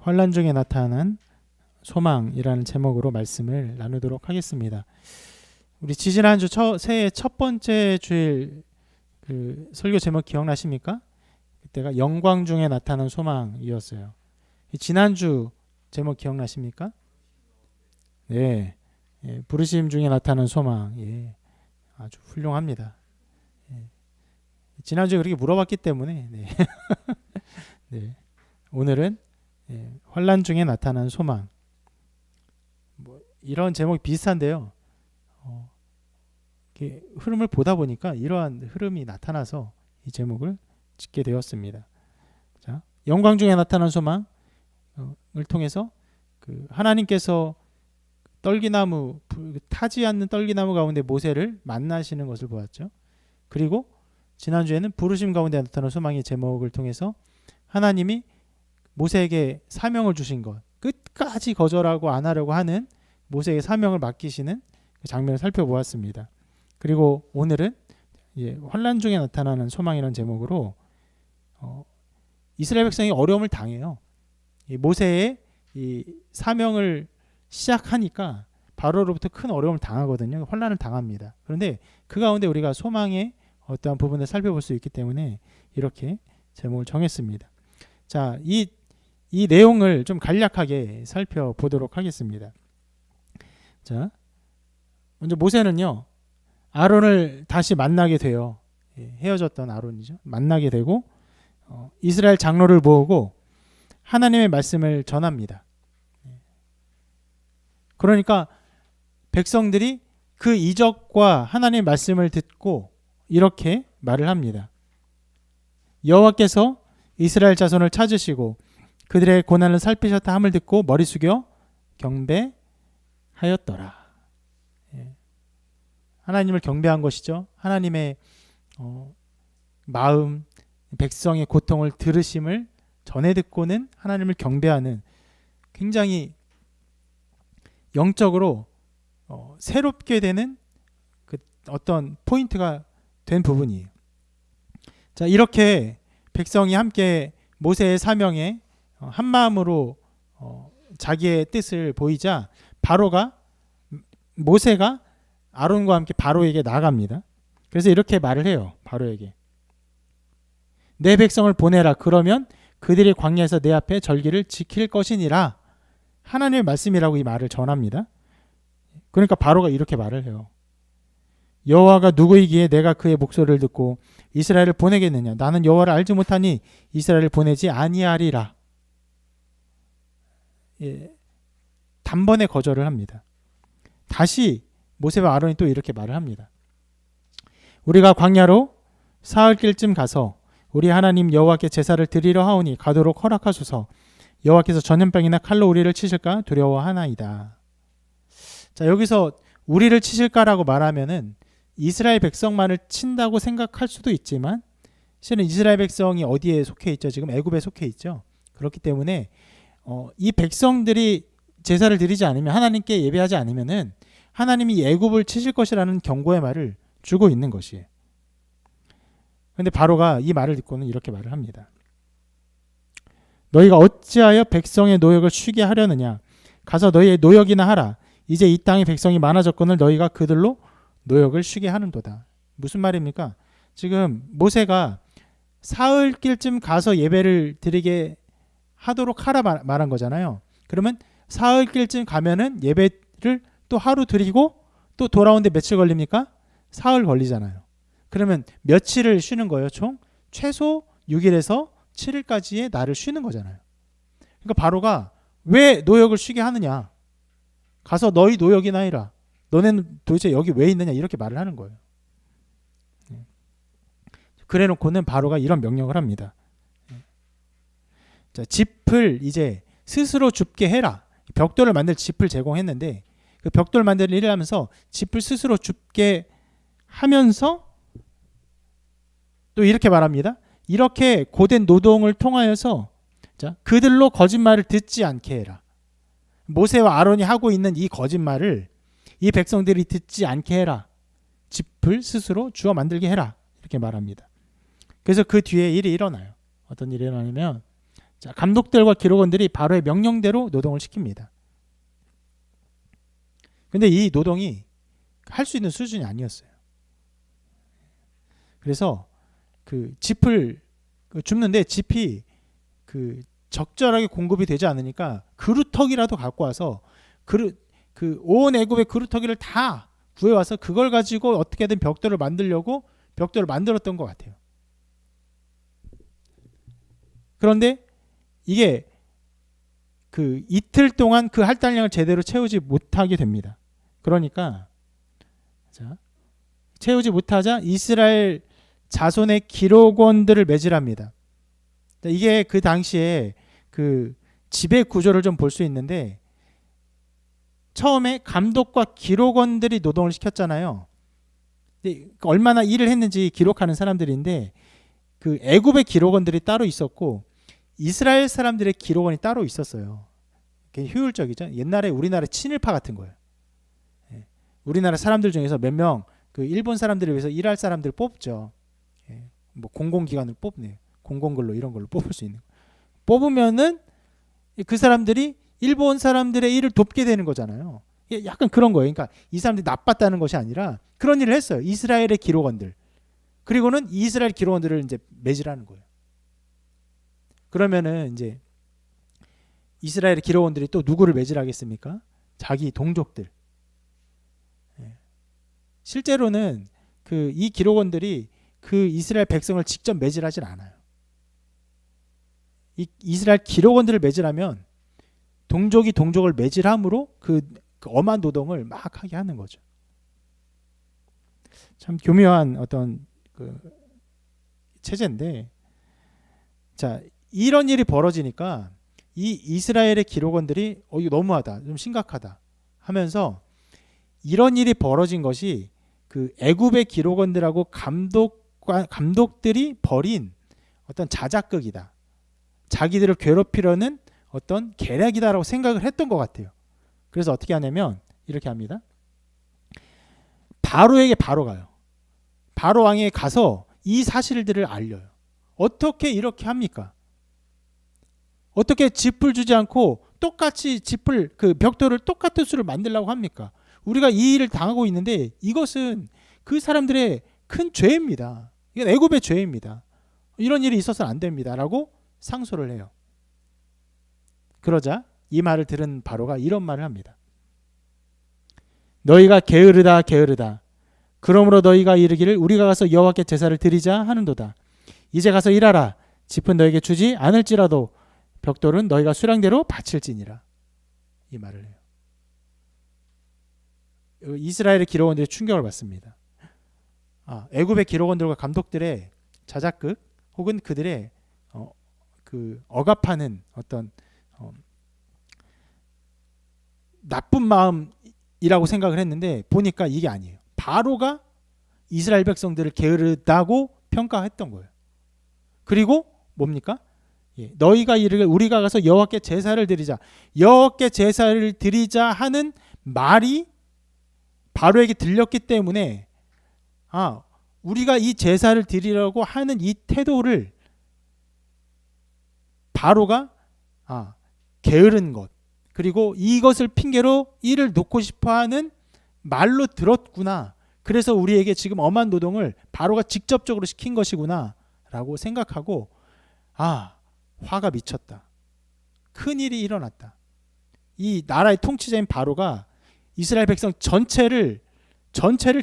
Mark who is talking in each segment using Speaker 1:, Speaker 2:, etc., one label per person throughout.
Speaker 1: 환난 중에 나타난 소망이라는 제목으로 말씀을 나누도록 하겠습니다. 우리 지지난주 새해 첫 번째 주일 그 설교 제목 기억나십니까? 그때가 영광 중에 나타난 소망이었어요. 지난주 제목 기억나십니까? 네, 부르심 중에 나타난 소망. 예, 아주 훌륭합니다. 예. 지난주에 그렇게 물어봤기 때문에 네. 네. 오늘은 환난 중에 나타난 소망. 이런 제목이 비슷한데요. 이렇게 흐름을 보다 보니까 이러한 흐름이 나타나서 이 제목을 짓게 되었습니다. 자, 영광 중에 나타난 소망을 통해서 그 하나님께서 떨기나무, 타지 않는 떨기나무 가운데 모세를 만나시는 것을 보았죠. 그리고 지난주에는 부르심 가운데 나타난 소망의 제목을 통해서 하나님이 모세에게 사명을 주신 것, 끝까지 거절하고 안 하려고 하는 모세에게 사명을 맡기시는 그 장면을 살펴보았습니다. 그리고 오늘은 환난 중에 나타나는 소망이라는 제목으로 이스라엘 백성이 어려움을 당해요. 모세의 이 사명을 시작하니까 바로로부터 큰 어려움을 당하거든요. 환난을 당합니다. 그런데 그 가운데 우리가 소망의 어떠한 부분을 살펴볼 수 있기 때문에 이렇게 제목을 정했습니다. 자, 이 내용을 좀 간략하게 살펴보도록 하겠습니다. 자, 먼저 모세는요, 아론을 다시 만나게 돼요. 헤어졌던 아론이죠. 만나게 되고 이스라엘 장로를 모으고 하나님의 말씀을 전합니다. 그러니까 백성들이 그 이적과 하나님의 말씀을 듣고 이렇게 말을 합니다. 여호와께서 이스라엘 자손을 찾으시고 그들의 고난을 살피셨다 함을 듣고 머리 숙여 경배하였더라. 하나님을 경배한 것이죠. 하나님의 마음, 백성의 고통을 들으심을 전해 듣고는 하나님을 경배하는 굉장히 영적으로 새롭게 되는 그 어떤 포인트가 된 부분이에요. 자, 이렇게 백성이 함께 모세의 사명에 한 마음으로 자기의 뜻을 보이자 모세가 아론과 함께 바로에게 나갑니다. 그래서 이렇게 말을 해요. 바로에게 내 백성을 보내라. 그러면 그들이 광야에서 내 앞에 절기를 지킬 것이니라. 하나님의 말씀이라고 이 말을 전합니다. 그러니까 바로가 이렇게 말을 해요. 여호와가 누구이기에 내가 그의 목소리를 듣고 이스라엘을 보내겠느냐. 나는 여호와를 알지 못하니 이스라엘을 보내지 아니하리라. 단번에 거절을 합니다. 다시 모세와 아론이 또 이렇게 말을 합니다. 우리가 광야로 사흘길쯤 가서 우리 하나님 여호와께 제사를 드리려 하오니 가도록 허락하소서. 여호와께서 전염병이나 칼로 우리를 치실까 두려워하나이다. 자, 여기서 우리를 치실까라고 말하면은 이스라엘 백성만을 친다고 생각할 수도 있지만 실은 이스라엘 백성이 어디에 속해 있죠? 지금 애굽에 속해 있죠. 그렇기 때문에 이 백성들이 제사를 드리지 않으면, 하나님께 예배하지 않으면은 하나님이 애굽을 치실 것이라는 경고의 말을 주고 있는 것이에요. 그런데 바로가 이 말을 듣고는 이렇게 말을 합니다. 너희가 어찌하여 백성의 노역을 쉬게 하려느냐. 가서 너희의 노역이나 하라. 이제 이 땅의 백성이 많아졌거늘 너희가 그들로 노역을 쉬게 하는도다. 무슨 말입니까? 지금 모세가 사흘길쯤 가서 예배를 드리게 하도록 하라 말한 거잖아요. 그러면 사흘길쯤 가면은 예배를 또 하루 드리고 또 돌아오는데 며칠 걸립니까? 사흘 걸리잖아요. 그러면 며칠을 쉬는 거예요? 총 최소 6일에서 7일까지의 날을 쉬는 거잖아요. 그러니까 바로가 왜 노역을 쉬게 하느냐. 가서 너희 노역이나 해라. 너네는 도대체 여기 왜 있느냐. 이렇게 말을 하는 거예요. 그래 놓고는 바로가 이런 명령을 합니다. 자, 짚을 이제 스스로 줍게 해라. 벽돌을 만들 짚을 제공했는데 그 벽돌 만드는 일을 하면서 짚을 스스로 줍게 하면서 또 이렇게 말합니다. 이렇게 고된 노동을 통하여서 자, 그들로 거짓말을 듣지 않게 해라. 모세와 아론이 하고 있는 이 거짓말을 이 백성들이 듣지 않게 해라. 짚을 스스로 주워 만들게 해라. 이렇게 말합니다. 그래서 그 뒤에 일이 일어나요. 어떤 일이 일어나냐면 자, 감독들과 기록원들이 바로의 명령대로 노동을 시킵니다. 근데 이 노동이 할 수 있는 수준이 아니었어요. 그래서 그 짚을 줍는데 짚이 그 적절하게 공급이 되지 않으니까 그루터기라도 갖고 와서 온 애굽의 그루터기를 다 구해와서 그걸 가지고 어떻게든 벽돌을 만들려고 벽돌을 만들었던 것 같아요. 그런데 이게 그 이틀 동안 그 할당량을 제대로 채우지 못하게 됩니다. 그러니까 자, 채우지 못하자 이스라엘 자손의 기록원들을 매질합니다. 이게 그 당시에 그 지배 구조를 좀 볼 수 있는데, 처음에 감독과 기록원들이 노동을 시켰잖아요. 얼마나 일을 했는지 기록하는 사람들인데, 그 애굽의 기록원들이 따로 있었고 이스라엘 사람들의 기록원이 따로 있었어요. 그게 효율적이죠. 옛날에 우리나라 친일파 같은 거예요. 우리나라 사람들 중에서 몇 명 그 일본 사람들을 위해서 일할 사람들을 뽑죠. 뭐 공공기관을 뽑네요. 공공근로 이런 걸로 뽑을 수 있는. 뽑으면은 그 사람들이 일본 사람들의 일을 돕게 되는 거잖아요. 약간 그런 거예요. 그러니까 이 사람들이 나빴다는 것이 아니라 그런 일을 했어요. 이스라엘의 기록원들. 그리고는 이스라엘 기록원들을 이제 매질하는 거예요. 그러면은 이제 이스라엘의 기록원들이 또 누구를 매질하겠습니까? 자기 동족들. 실제로는 그 이 기록원들이 그 이스라엘 백성을 직접 매질하진 않아요. 이스라엘 기록원들을 매질하면 동족이 동족을 매질함으로 그 엄한 노동을 막 하게 하는 거죠. 참 교묘한 어떤 그 체제인데, 자, 이런 일이 벌어지니까 이 이스라엘의 기록원들이 이거 너무하다, 좀 심각하다 하면서 이런 일이 벌어진 것이 그 애굽의 기록원들하고 감독들이 벌인 어떤 자작극이다, 자기들을 괴롭히려는 어떤 계략이다라고 생각을 했던 것 같아요. 그래서 어떻게 하냐면 이렇게 합니다. 바로에게 바로 가요. 바로 왕에게 가서 이 사실들을 알려요. 어떻게 이렇게 합니까? 어떻게 짚을 주지 않고 똑같이 짚을 그 벽돌을 똑같은 수를 만들려고 합니까? 우리가 이 일을 당하고 있는데 이것은 그 사람들의 큰 죄입니다. 이건 애굽의 죄입니다. 이런 일이 있어서는 안 됩니다라고 상소를 해요. 그러자 이 말을 들은 바로가 이런 말을 합니다. 너희가 게으르다 게으르다. 그러므로 너희가 이르기를 우리가 가서 여호와께 제사를 드리자 하는도다. 이제 가서 일하라. 짚은 너에게 주지 않을지라도 벽돌은 너희가 수량대로 바칠지니라. 이 말을 해요. 이스라엘의 기록원들이 충격을 받습니다. 애굽의 기록원들과 감독들의 자작극 혹은 그들의 그 억압하는 어떤 나쁜 마음이라고 생각을 했는데 보니까 이게 아니에요. 바로가 이스라엘 백성들을 게으르다고 평가했던 거예요. 그리고 뭡니까? 너희가 이르길 우리가 가서 여호와께 제사를 드리자. 여호와께 제사를 드리자 하는 말이 바로에게 들렸기 때문에 우리가 이 제사를 드리려고 하는 이 태도를 바로가 게으른 것, 그리고 이것을 핑계로 일을 놓고 싶어하는 말로 들었구나. 그래서 우리에게 지금 엄한 노동을 바로가 직접적으로 시킨 것이구나 라고 생각하고 화가 미쳤다. 큰일이 일어났다. 이 나라의 통치자인 바로가 이스라엘 백성 전체를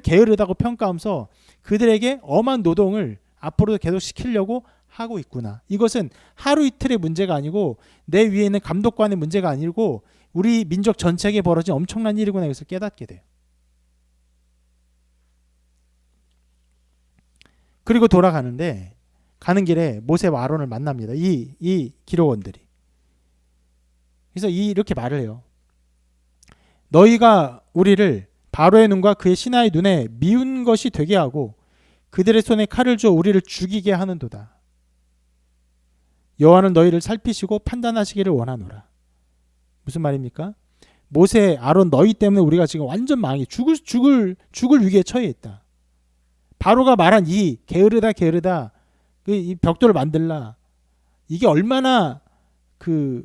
Speaker 1: 게으르다고 평가하면서 그들에게 엄한 노동을 앞으로도 계속 시키려고 하고 있구나. 이것은 하루 이틀의 문제가 아니고 내 위에 있는 감독관의 문제가 아니고 우리 민족 전체에게 벌어진 엄청난 일이구나. 이것을 깨닫게 돼요. 그리고 돌아가는데 가는 길에 모세와 아론을 만납니다. 이 기록원들이. 그래서 이렇게 말을 해요. 너희가 우리를 바로의 눈과 그의 신하의 눈에 미운 것이 되게 하고 그들의 손에 칼을 주어 우리를 죽이게 하는도다. 여호와는 너희를 살피시고 판단하시기를 원하노라. 무슨 말입니까? 모세, 아론 너희 때문에 우리가 지금 완전 망해 죽을 위기에 처해 있다. 바로가 말한 이 게으르다 이 벽돌을 만들라. 이게 얼마나 그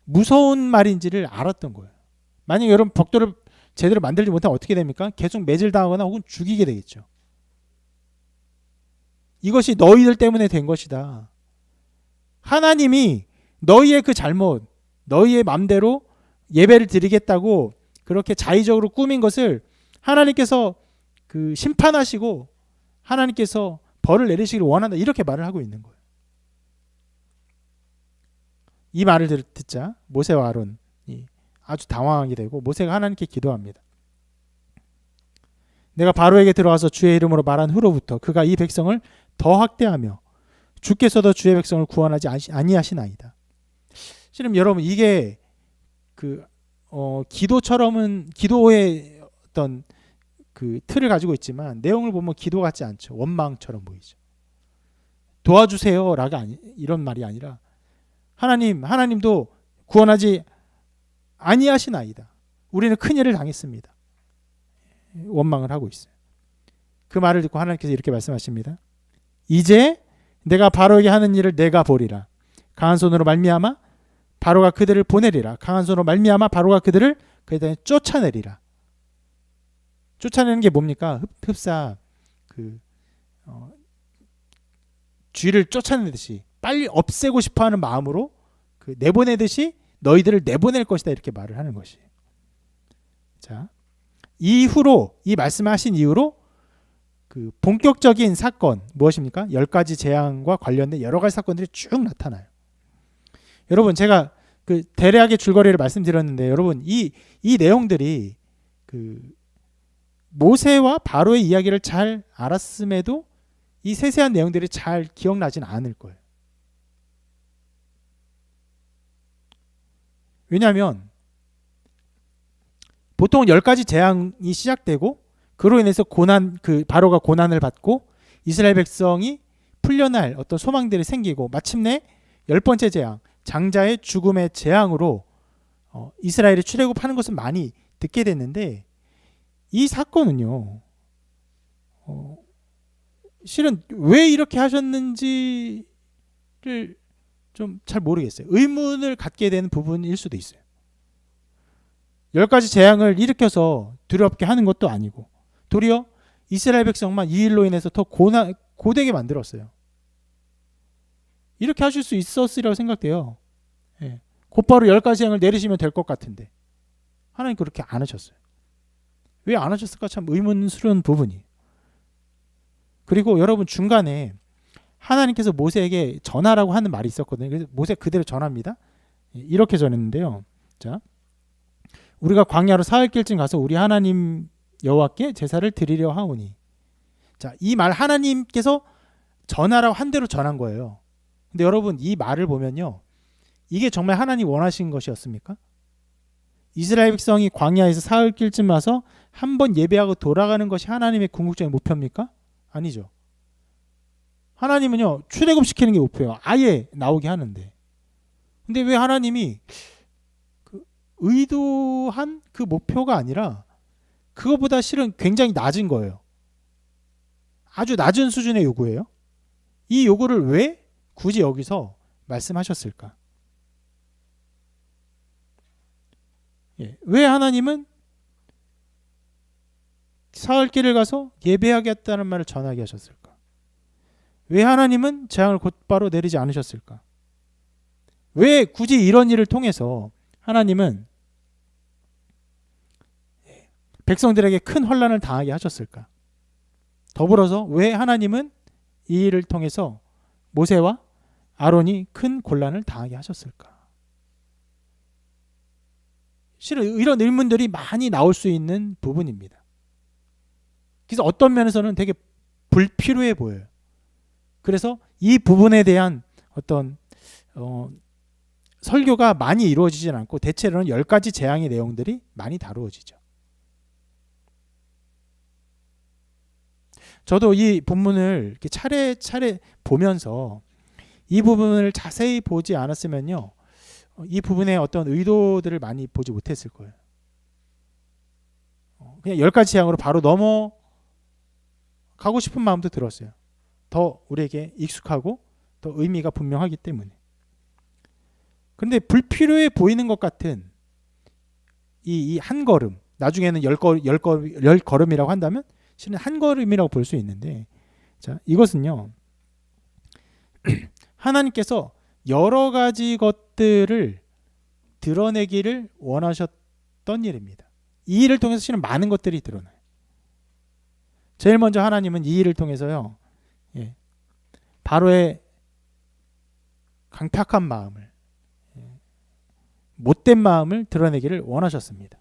Speaker 1: 무서운 말인지를 알았던 거예요. 만약 여러분 벽돌을 제대로 만들지 못하면 어떻게 됩니까? 계속 매질당하거나 혹은 죽이게 되겠죠. 이것이 너희들 때문에 된 것이다. 하나님이 너희의 그 잘못, 너희의 맘대로 예배를 드리겠다고 그렇게 자의적으로 꾸민 것을 하나님께서 그 심판하시고 하나님께서 벌을 내리시기를 원한다. 이렇게 말을 하고 있는 거예요. 이 말을 듣자 모세와 아론이 아주 당황하게 되고 모세가 하나님께 기도합니다. 내가 바로에게 들어가서 주의 이름으로 말한 후로부터 그가 이 백성을 더 학대하며 주께서도 주의 백성을 구원하지 아니하시나이다. 실은 여러분 이게 그 기도처럼은 기도의 어떤 그 틀을 가지고 있지만 내용을 보면 기도 같지 않죠. 원망처럼 보이죠. 도와주세요라가 이런 말이 아니라 하나님도 구원하지 아니하시나이다. 우리는 큰일을 당했습니다. 원망을 하고 있어요. 그 말을 듣고 하나님께서 이렇게 말씀하십니다. 이제 내가 바로에게 하는 일을 내가 보리라. 강한 손으로 말미암아 바로가 그들을 보내리라. 강한 손으로 말미암아 바로가 그들을 그에 쫓아내리라. 쫓아내는 게 뭡니까? 흡사 쥐를 쫓아내듯이 빨리 없애고 싶어하는 마음으로 그 내보내듯이 너희들을 내보낼 것이다 이렇게 말을 하는 것이에요. 자, 이후로 이 말씀하신 이후로 그 본격적인 사건 무엇입니까? 10가지 재앙과 관련된 여러 가지 사건들이 쭉 나타나요. 여러분 제가 그 대략의 줄거리를 말씀드렸는데 여러분 이 내용들이 그 모세와 바로의 이야기를 잘 알았음에도 이 세세한 내용들이 잘 기억나진 않을 거예요. 왜냐하면 보통 10가지 재앙이 시작되고 그로 인해서 바로가 고난을 받고 이스라엘 백성이 풀려날 어떤 소망들이 생기고 마침내 10번째 재앙, 장자의 죽음의 재앙으로 이스라엘이 출애굽하는 것은 많이 듣게 됐는데 이 사건은요. 실은 왜 이렇게 하셨는지를 좀 잘 모르겠어요. 의문을 갖게 되는 부분일 수도 있어요. 10가지 재앙을 일으켜서 두렵게 하는 것도 아니고 도리어 이스라엘 백성만 이 일로 인해서 더 고되게 만들었어요. 이렇게 하실 수 있었으리라고 생각돼요. 예. 곧바로 10가지 재앙을 내리시면 될 것 같은데 하나님 그렇게 안 하셨어요. 왜 안 하셨을까 참 의문스러운 부분이. 그리고 여러분 중간에 하나님께서 모세에게 전하라고 하는 말이 있었거든요. 그래서 모세 그대로 전합니다. 이렇게 전했는데요. 자, 우리가 광야로 사흘길쯤 가서 우리 하나님 여호와께 제사를 드리려 하오니. 자, 이 말 하나님께서 전하라고 한 대로 전한 거예요. 근데 여러분 이 말을 보면요. 이게 정말 하나님 원하신 것이었습니까? 이스라엘 백성이 광야에서 사흘길쯤 와서 한번 예배하고 돌아가는 것이 하나님의 궁극적인 목표입니까? 아니죠. 하나님은요 출애굽시키는 게 목표예요. 아예 나오게 하는데. 근데 왜 하나님이 의도한 그 목표가 아니라 그거보다 실은 굉장히 낮은 거예요. 아주 낮은 수준의 요구예요. 이 요구를 왜 굳이 여기서 말씀하셨을까? 왜 하나님은 사흘길을 가서 예배하겠다는 말을 전하게 하셨을까? 왜 하나님은 재앙을 곧바로 내리지 않으셨을까? 왜 굳이 이런 일을 통해서 하나님은 백성들에게 큰 환난을 당하게 하셨을까? 더불어서 왜 하나님은 이 일을 통해서 모세와 아론이 큰 곤란을 당하게 하셨을까? 실은 이런 의문들이 많이 나올 수 있는 부분입니다. 그래서 어떤 면에서는 되게 불필요해 보여요. 그래서 이 부분에 대한 어떤 설교가 많이 이루어지진 않고 대체로는 10가지 재앙의 내용들이 많이 다루어지죠. 저도 이 본문을 이렇게 차례차례 보면서 이 부분을 자세히 보지 않았으면요. 이 부분의 어떤 의도들을 많이 보지 못했을 거예요. 그냥 10가지 재앙으로 바로 넘어가고 싶은 마음도 들었어요. 더 우리에게 익숙하고 더 의미가 분명하기 때문에. 그런데 불필요해 보이는 것 같은 이 한 걸음, 나중에는 열 걸음이라고 한다면 실은 한 걸음이라고 볼 수 있는데, 자, 이것은요 하나님께서 여러 가지 것들을 드러내기를 원하셨던 일입니다. 이 일을 통해서 실은 많은 것들이 드러나요. 제일 먼저 하나님은 이 일을 통해서요, 바로의 강팍한 마음을, 못된 마음을 드러내기를 원하셨습니다.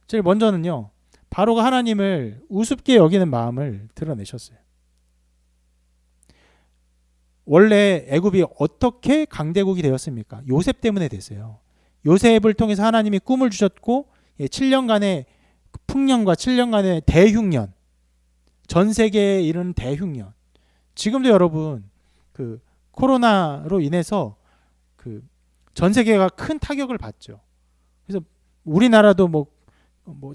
Speaker 1: 제일 먼저는요, 바로가 하나님을 우습게 여기는 마음을 드러내셨어요. 원래 애굽이 어떻게 강대국이 되었습니까? 요셉 때문에 됐어요. 요셉을 통해서 하나님이 꿈을 주셨고 7년간의 풍년과 7년간의 대흉년, 전 세계에 이르는 대흉년. 지금도 여러분 그 코로나로 인해서 그 전 세계가 큰 타격을 받죠. 그래서 우리나라도 뭐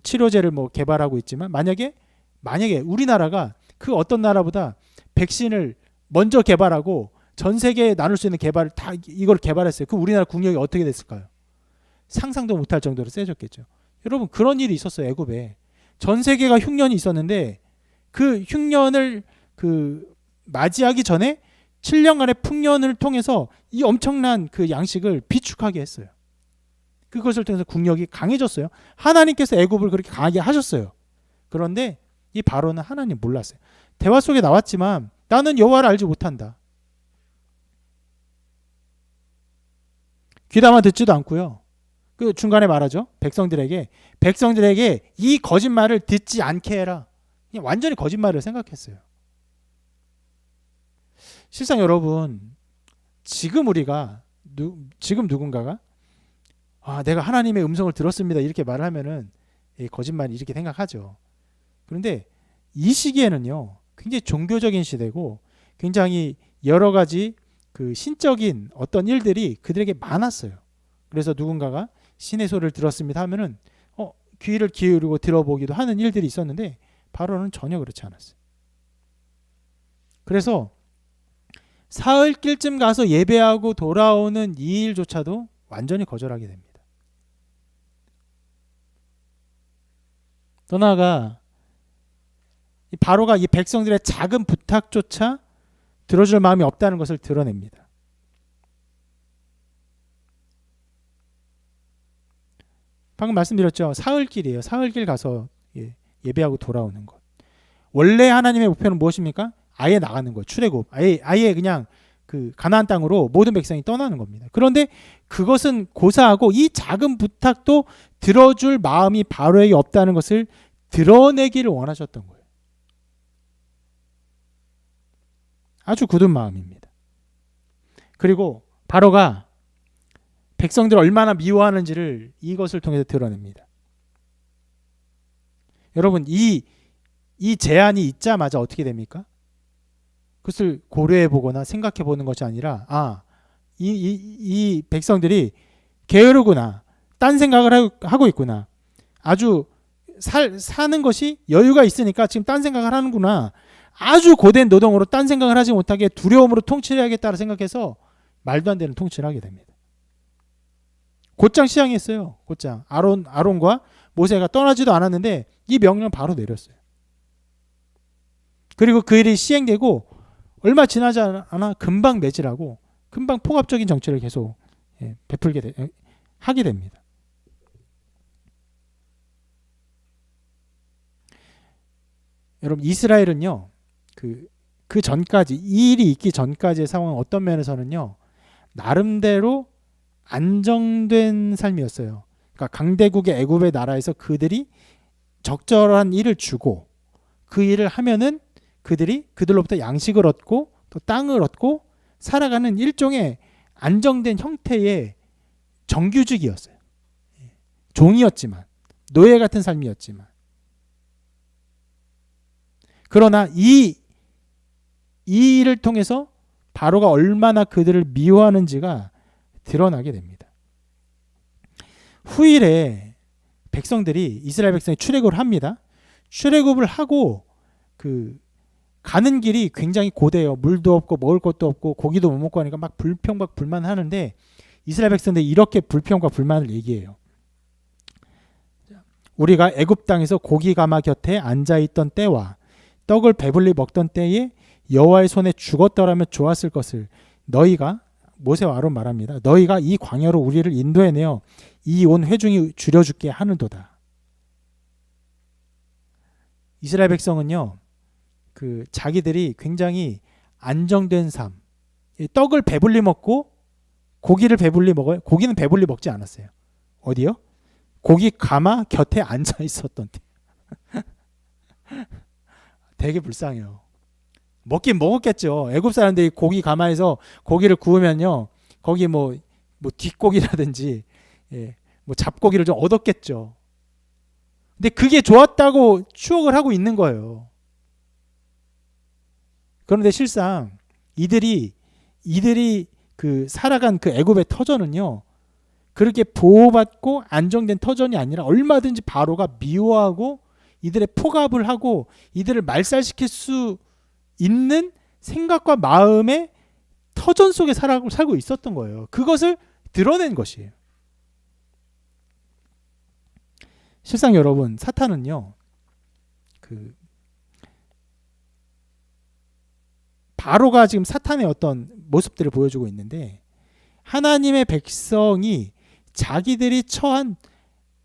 Speaker 1: 치료제를 개발하고 있지만 만약에 우리나라가 그 어떤 나라보다 백신을 먼저 개발하고 전 세계에 나눌 수 있는 개발을 다 이걸 개발했어요. 그럼 우리나라 국력이 어떻게 됐을까요? 상상도 못할 정도로 세졌겠죠. 여러분 그런 일이 있었어요. 애굽에 전 세계가 흉년이 있었는데 그 흉년을 맞이하기 전에 7년간의 풍년을 통해서 이 엄청난 그 양식을 비축하게 했어요. 그것을 통해서 국력이 강해졌어요. 하나님께서 애굽을 그렇게 강하게 하셨어요. 그런데 이 바로는 하나님 몰랐어요. 대화 속에 나왔지만 나는 여호와를 알지 못한다. 귀담아 듣지도 않고요. 그 중간에 말하죠. 백성들에게 이 거짓말을 듣지 않게 해라. 그냥 완전히 거짓말을 생각했어요. 실상 여러분 지금 누군가가 내가 하나님의 음성을 들었습니다 이렇게 말을 하면은 거짓말이 이렇게 생각하죠. 그런데 이 시기에는요 굉장히 종교적인 시대고 굉장히 여러 가지 그 신적인 어떤 일들이 그들에게 많았어요. 그래서 누군가가 신의 소리를 들었습니다 하면은 귀를 기울이고 들어보기도 하는 일들이 있었는데 바로는 전혀 그렇지 않았어요. 그래서 사흘길쯤 가서 예배하고 돌아오는 이 일조차도 완전히 거절하게 됩니다. 또 나아가 바로가 이 백성들의 작은 부탁조차 들어줄 마음이 없다는 것을 드러냅니다. 방금 말씀드렸죠. 사흘길이에요. 사흘길 가서 예배하고 돌아오는 것. 원래 하나님의 목표는 무엇입니까? 아예 나가는 거예요. 출애굽. 아예 그냥 그 가나안 땅으로 모든 백성이 떠나는 겁니다. 그런데 그것은 고사하고 이 작은 부탁도 들어줄 마음이 바로에게 없다는 것을 드러내기를 원하셨던 거예요. 아주 굳은 마음입니다. 그리고 바로가 백성들을 얼마나 미워하는지를 이것을 통해서 드러냅니다. 여러분 이 제안이 있자마자 어떻게 됩니까? 그것을 고려해 보거나 생각해 보는 것이 아니라 이 백성들이 게으르구나, 딴 생각을 하고 있구나, 아주 사는 것이 여유가 있으니까 지금 딴 생각을 하는구나, 아주 고된 노동으로 딴 생각을 하지 못하게 두려움으로 통치해야겠다라 생각해서 말도 안 되는 통치를 하게 됩니다. 곧장 시행했어요. 곧장 아론과 모세가 떠나지도 않았는데 이 명령을 바로 내렸어요. 그리고 그 일이 시행되고 얼마 지나지 않아 금방 매질하고 금방 폭압적인 정치를 계속 하게 됩니다. 여러분 이스라엘은요 그 전까지 이 일이 있기 전까지의 상황은 어떤 면에서는요 나름대로 안정된 삶이었어요. 그러니까 강대국의 애굽의 나라에서 그들이 적절한 일을 주고 그 일을 하면은 그들로부터 양식을 얻고 또 땅을 얻고 살아가는 일종의 안정된 형태의 정규직이었어요. 종이었지만 노예 같은 삶이었지만 그러나 이 일을 통해서 바로가 얼마나 그들을 미워하는지가 드러나게 됩니다. 후일에 이스라엘 백성이 출애굽을 합니다. 출애굽을 하고 가는 길이 굉장히 고대요. 물도 없고 먹을 것도 없고 고기도 못 먹고 하니까 막 불평하는데 이스라엘 백성들이 이렇게 불평과 불만을 얘기해요. 우리가 애굽 땅에서 고기 가마 곁에 앉아 있던 때와 떡을 배불리 먹던 때에 여호와의 손에 죽었더라면 좋았을 것을 너희가 모세와 아론 말합니다. 너희가 이 광야로 우리를 인도해내어 이 온 회중이 줄여죽게 하는도다. 이스라엘 백성은요, 자기들이 굉장히 안정된 삶, 떡을 배불리 먹고 고기를 배불리 먹어요. 고기는 배불리 먹지 않았어요. 어디요? 고기 가마 곁에 앉아 있었던 때. 되게 불쌍해요. 먹긴 먹었겠죠. 애굽 사람들이 고기 가마에서 고기를 구우면요, 거기 뭐 뒷고기라든지 뭐 잡고기를 좀 얻었겠죠. 근데 그게 좋았다고 추억을 하고 있는 거예요. 그런데 실상 이들이 살아간 그 애굽의 터전은요, 그렇게 보호받고 안정된 터전이 아니라 얼마든지 바로가 미워하고 이들의 포갑을 하고 이들을 말살시킬 수 있는 생각과 마음의 터전 속에 살고 있었던 거예요. 그것을 드러낸 것이에요. 실상 여러분, 사탄은요, 바로가 지금 사탄의 어떤 모습들을 보여주고 있는데, 하나님의 백성이 자기들이 처한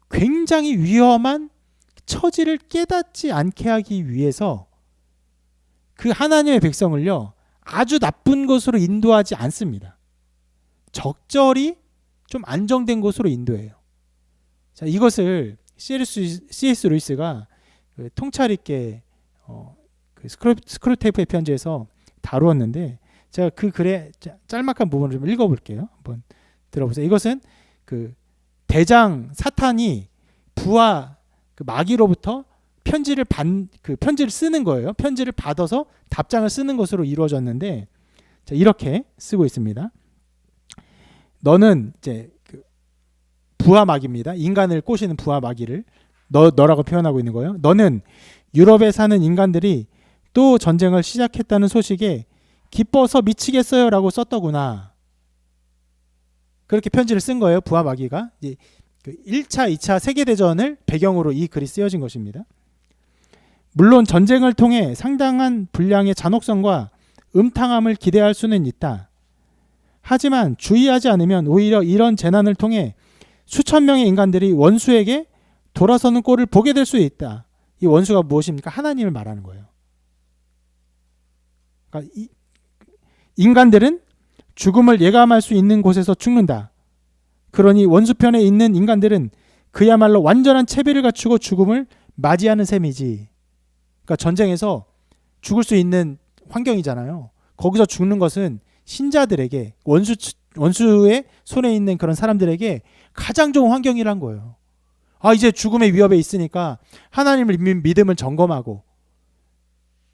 Speaker 1: 굉장히 위험한 처지를 깨닫지 않게 하기 위해서 그 하나님의 백성을요, 아주 나쁜 곳으로 인도하지 않습니다. 적절히 좀 안정된 곳으로 인도해요. 자, 이것을 C.S. 루이스가 통찰 있게 스크루테이프의 편지에서 다루었는데, 제가 그 글의 짤막한 부분을 좀 읽어볼게요. 한번 들어보세요. 이것은 대장 사탄이 부하 마귀로부터 편지를 쓰는 거예요. 편지를 받아서 답장을 쓰는 것으로 이루어졌는데, 자, 이렇게 쓰고 있습니다. 너는 이제 부하 마귀입니다. 인간을 꼬시는 부하 마귀를 너라고 표현하고 있는 거예요. 너는 유럽에 사는 인간들이 또 전쟁을 시작했다는 소식에 기뻐서 미치겠어요 라고 썼더구나. 그렇게 편지를 쓴 거예요. 부하 마귀가. 1차, 2차 세계대전을 배경으로 이 글이 쓰여진 것입니다. 물론 전쟁을 통해 상당한 분량의 잔혹성과 음탕함을 기대할 수는 있다. 하지만 주의하지 않으면 오히려 이런 재난을 통해 수천 명의 인간들이 원수에게 돌아서는 꼴을 보게 될 수 있다. 이 원수가 무엇입니까? 하나님을 말하는 거예요. 그러니까 인간들은 죽음을 예감할 수 있는 곳에서 죽는다. 그러니 원수편에 있는 인간들은 그야말로 완전한 체비를 갖추고 죽음을 맞이하는 셈이지. 그러니까 전쟁에서 죽을 수 있는 환경이잖아요. 거기서 죽는 것은 신자들에게, 원수의 손에 있는 그런 사람들에게 가장 좋은 환경이란 거예요. 이제 죽음의 위협에 있으니까 하나님을 믿음을 점검하고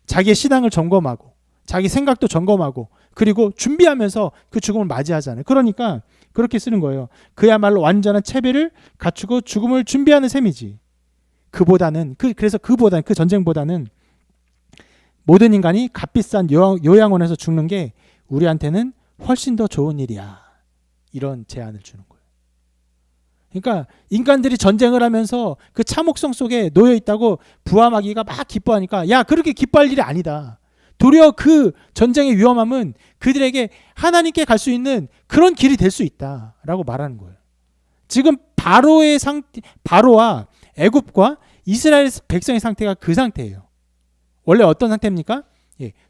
Speaker 1: 자기의 신앙을 점검하고 자기 생각도 점검하고 그리고 준비하면서 그 죽음을 맞이하잖아요. 그러니까 그렇게 쓰는 거예요. 그야말로 완전한 체비를 갖추고 죽음을 준비하는 셈이지. 그래서 그 전쟁보다는 모든 인간이 값비싼 요양원에서 죽는 게 우리한테는 훨씬 더 좋은 일이야. 이런 제안을 주는 거예요. 그러니까 인간들이 전쟁을 하면서 그 참혹성 속에 놓여 있다고 부하 마귀가 막 기뻐하니까, 야, 그렇게 기뻐할 일이 아니다. 도리어 그 전쟁의 위험함은 그들에게 하나님께 갈 수 있는 그런 길이 될 수 있다라고 말하는 거예요. 지금 바로와 애굽과 이스라엘 백성의 상태가 그 상태예요. 원래 어떤 상태입니까?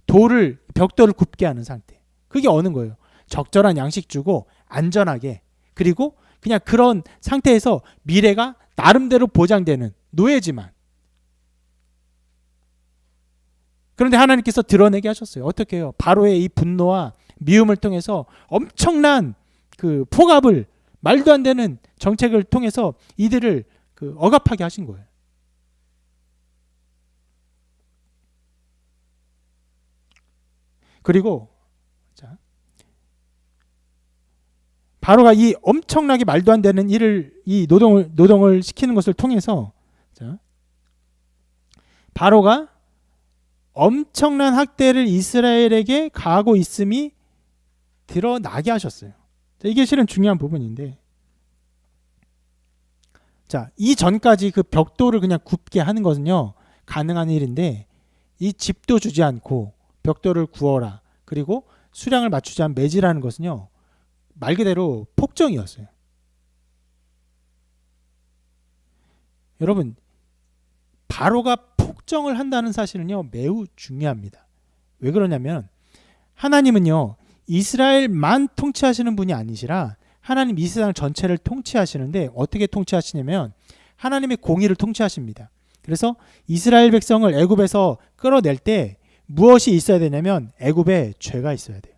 Speaker 1: 벽돌을 굽게 하는 상태. 그게 어느 거예요? 적절한 양식 주고 안전하게, 그리고 그냥 그런 상태에서 미래가 나름대로 보장되는 노예지만. 그런데 하나님께서 드러내게 하셨어요. 어떻게 해요? 바로의 이 분노와 미움을 통해서 엄청난 그 포갑을, 말도 안 되는 정책을 통해서 이들을 억압하게 하신 거예요. 그리고 바로가 이 엄청나게 말도 안 되는 이 노동을 시키는 것을 통해서 바로가 엄청난 학대를 이스라엘에게 가하고 있음이 드러나게 하셨어요. 자, 이게 실은 중요한 부분인데, 자, 이 전까지 그 벽돌을 그냥 굽게 하는 것은요 가능한 일인데, 이 집도 주지 않고 벽돌을 구워라, 그리고 수량을 맞추지 않은 매질하는 것은요 말 그대로 폭정이었어요. 여러분, 바로가 폭정을 한다는 사실은요 매우 중요합니다. 왜 그러냐면, 하나님은요 이스라엘만 통치하시는 분이 아니시라 하나님 이 세상 전체를 통치하시는데, 어떻게 통치하시냐면 하나님의 공의를 통치하십니다. 그래서 이스라엘 백성을 애굽에서 끌어낼 때 무엇이 있어야 되냐면 애굽에 죄가 있어야 돼요.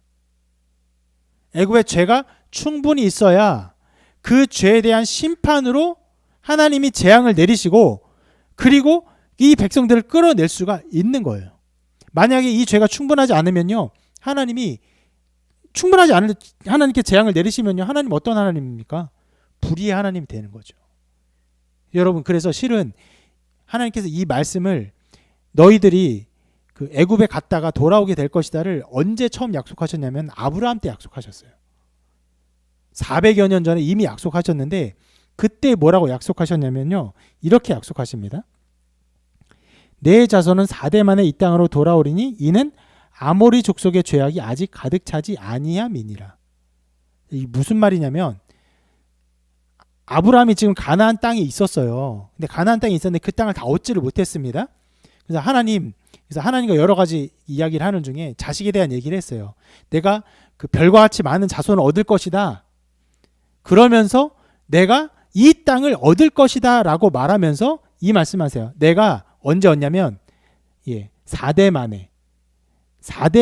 Speaker 1: 애굽에 죄가 충분히 있어야 그 죄에 대한 심판으로 하나님이 재앙을 내리시고, 그리고 이 백성들을 끌어낼 수가 있는 거예요. 만약에 이 죄가 충분하지 않으면요 하나님이 충분하지 않은 하나님께 재앙을 내리시면요 하나님 어떤 하나님입니까? 불의의 하나님이 되는 거죠. 여러분, 그래서 실은 하나님께서 이 말씀을 너희들이 그 애굽에 갔다가 돌아오게 될 것이다를 언제 처음 약속하셨냐면 아브라함 때 약속하셨어요. 400여 년 전에 이미 약속하셨는데, 그때 뭐라고 약속하셨냐면요 이렇게 약속하십니다. 내 자손은 4대 만에 이 땅으로 돌아오리니 이는 아모리 족속의 죄악이 아직 가득 차지 아니함이니라. 이 무슨 말이냐면, 아브라함이 지금 가나안 땅에 있었어요. 근데 가나안 땅에 있었는데 그 땅을 다 얻지를 못했습니다. 그래서 하나님과 여러 가지 이야기를 하는 중에 자식에 대한 얘기를 했어요. 내가 그 별과 같이 많은 자손을 얻을 것이다. 그러면서 내가 이 땅을 얻을 것이다 라고 말하면서 이 말씀하세요. 내가 언제 얻냐면 4대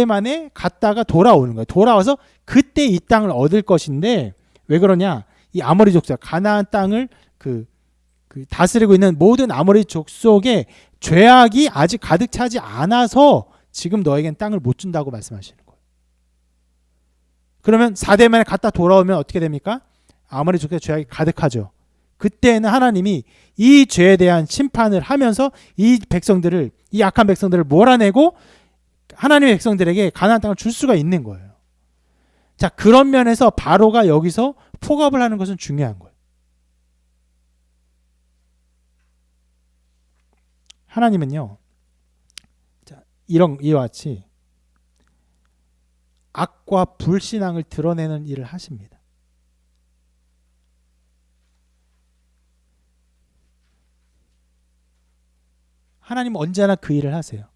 Speaker 1: 만에 갔다가 돌아오는 거예요. 돌아와서 그때 이 땅을 얻을 것인데, 왜 그러냐? 이 아모리 족속, 가나안 땅을 그 다스리고 있는 모든 아모리 족속의 죄악이 아직 가득 차지 않아서 지금 너에겐 땅을 못 준다고 말씀하시는 거예요. 그러면 4대 만에 갔다 돌아오면 어떻게 됩니까? 아모리 족속의 죄악이 가득하죠. 그때는 하나님이 이 죄에 대한 심판을 하면서 이 백성들을, 이 악한 백성들을 몰아내고 하나님의 백성들에게 가나안 땅을 줄 수가 있는 거예요. 자, 그런 면에서 바로가 여기서 폭압을 하는 것은 중요한 거예요. 하나님은요, 자, 이와 같이 악과 불신앙을 드러내는 일을 하십니다. 하나님은 언제나 그 일을 하세요.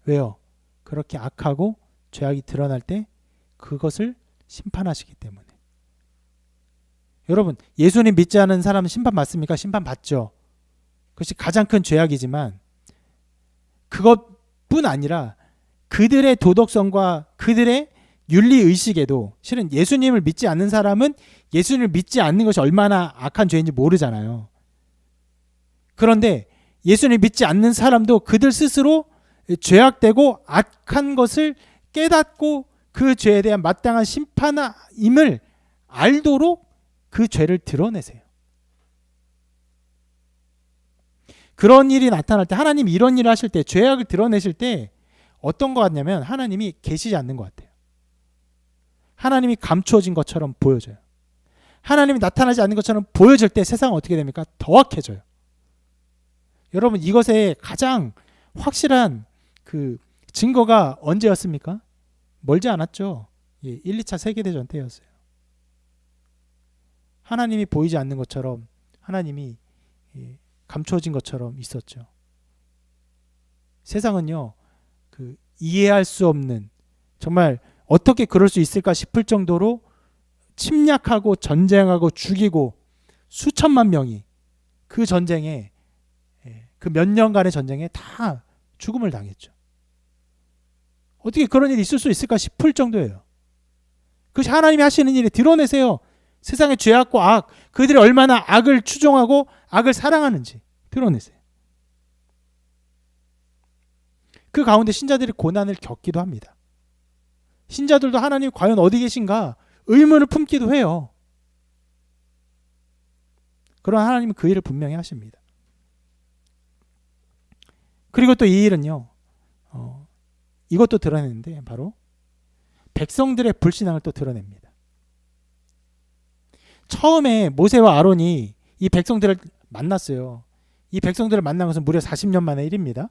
Speaker 1: 왜요? 그렇게 악하고 죄악이 드러날 때 그것을 심판하시기 때문에. 여러분, 예수님 믿지 않은 사람은 심판 받습니까? 심판 받죠. 그것이 가장 큰 죄악이지만, 그것뿐 아니라 그들의 도덕성과 그들의 윤리의식에도, 실은 예수님을 믿지 않는 사람은 예수님을 믿지 않는 것이 얼마나 악한 죄인지 모르잖아요. 그런데 예수님을 믿지 않는 사람도 그들 스스로 죄악되고 악한 것을 깨닫고 그 죄에 대한 마땅한 심판임을 알도록 그 죄를 드러내세요. 그런 일이 나타날 때, 하나님이 이런 일을 하실 때, 죄악을 드러내실 때 어떤 것 같냐면 하나님이 계시지 않는 것 같아요. 하나님이 감추어진 것처럼 보여져요. 하나님이 나타나지 않는 것처럼 보여질 때 세상은 어떻게 됩니까? 더 악해져요. 여러분, 이것의 가장 확실한 그 증거가 언제였습니까? 멀지 않았죠. 1, 2차 세계대전 때였어요. 하나님이 보이지 않는 것처럼, 하나님이 감추어진 것처럼 있었죠. 세상은요, 그 이해할 수 없는, 정말 어떻게 그럴 수 있을까 싶을 정도로 침략하고 전쟁하고 죽이고 수천만 명이 그 전쟁에, 그 몇 년간의 전쟁에 다 죽음을 당했죠. 어떻게 그런 일이 있을 수 있을까 싶을 정도예요. 그것이 하나님이 하시는 일이 드러내세요. 세상의 죄악과 악, 그들이 얼마나 악을 추종하고 악을 사랑하는지 드러내세요. 그 가운데 신자들이 고난을 겪기도 합니다. 신자들도 하나님 과연 어디 계신가 의문을 품기도 해요. 그러나 하나님은 그 일을 분명히 하십니다. 그리고 또 이 일은요, 이것도 드러내는데 바로 백성들의 불신앙을 또 드러냅니다. 처음에 모세와 아론이 이 백성들을 만났어요. 이 백성들을 만난 것은 무려 40년 만의 일입니다.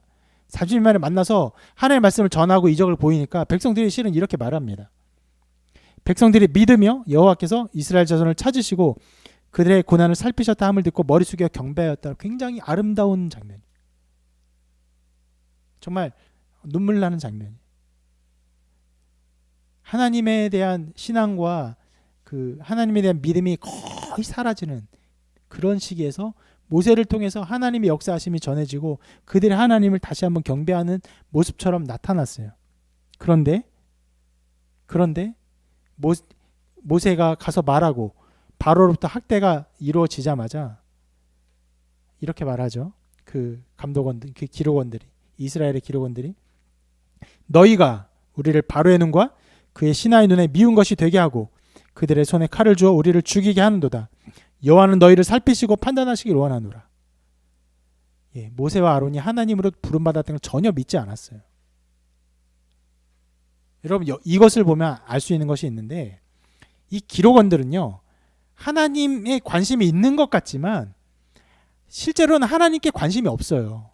Speaker 1: 40년 만에 만나서 하나님의 말씀을 전하고 이적을 보이니까 백성들이 실은 이렇게 말합니다. 백성들이 믿으며 여호와께서 이스라엘 자손을 찾으시고 그들의 고난을 살피셨다 함을 듣고 머리 숙여 경배하였다. 굉장히 아름다운 장면. 정말 눈물 나는 장면. 하나님에 대한 신앙과 그 하나님에 대한 믿음이 거의 사라지는 그런 시기에서 모세를 통해서 하나님의 역사하심이 전해지고 그들이 하나님을 다시 한번 경배하는 모습처럼 나타났어요. 그런데 모세가 가서 말하고 바로로부터 학대가 이루어지자마자 이렇게 말하죠. 그 감독원들, 그 기록원들이, 이스라엘의 기록원들이 너희가 우리를 바로의 눈과 그의 신하의 눈에 미운 것이 되게 하고 그들의 손에 칼을 주어 우리를 죽이게 하는도다. 여호와는 너희를 살피시고 판단하시길 원하노라. 예, 모세와 아론이 하나님으로 부름받았다는 걸 전혀 믿지 않았어요. 여러분 이것을 보면 알 수 있는 것이 있는데 이 기록원들은요. 하나님에 관심이 있는 것 같지만 실제로는 하나님께 관심이 없어요.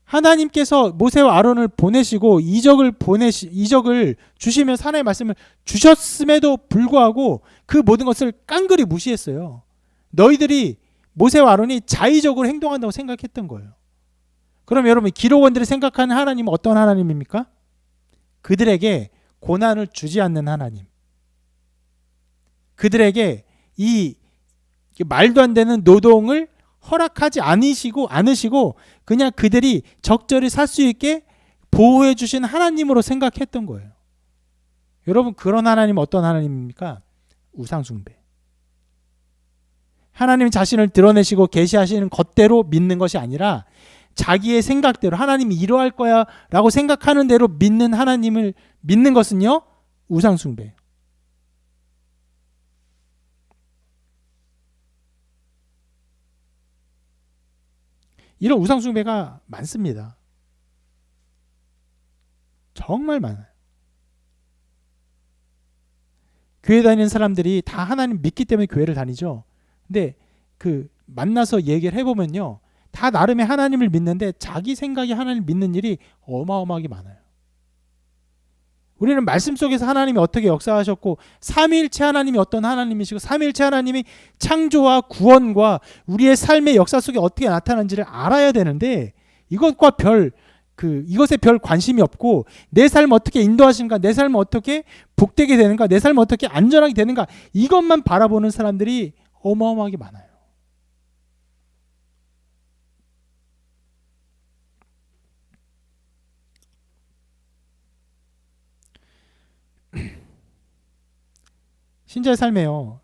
Speaker 1: 하나님께서 모세와 아론을 보내시고 이적을 주시면서 하나님의 말씀을 주셨음에도 불구하고 그 모든 것을 깡그리 무시했어요. 너희들이 모세와 아론이 자의적으로 행동한다고 생각했던 거예요. 그럼 여러분 기록원들이 생각하는 하나님은 어떤 하나님입니까? 그들에게 고난을 주지 않는 하나님. 그들에게 이 말도 안 되는 노동을 허락하지 않으시고 그냥 그들이 적절히 살 수 있게 보호해 주신 하나님으로 생각했던 거예요. 여러분 그런 하나님은 어떤 하나님입니까? 우상숭배. 하나님 자신을 드러내시고 계시하시는 것대로 믿는 것이 아니라 자기의 생각대로 하나님이 이러할 거야 라고 생각하는 대로 믿는 하나님을 믿는 것은요 우상숭배예요. 이런 우상숭배가 많습니다. 정말 많아요. 교회 다니는 사람들이 다 하나님 믿기 때문에 교회를 다니죠. 근데 그 만나서 얘기를 해보면요. 다 나름의 하나님을 믿는데 자기 생각이 하나님을 믿는 일이 어마어마하게 많아요. 우리는 말씀 속에서 하나님이 어떻게 역사하셨고 삼위일체 하나님이 어떤 하나님이시고 삼위일체 하나님이 창조와 구원과 우리의 삶의 역사 속에 어떻게 나타나는지를 알아야 되는데 이것에 별 관심이 없고 내 삶 어떻게 인도하시는가, 내 삶 어떻게 복되게 되는가, 내 삶 어떻게 안전하게 되는가 이것만 바라보는 사람들이 어마어마하게 많아요. 신자의 삶에요.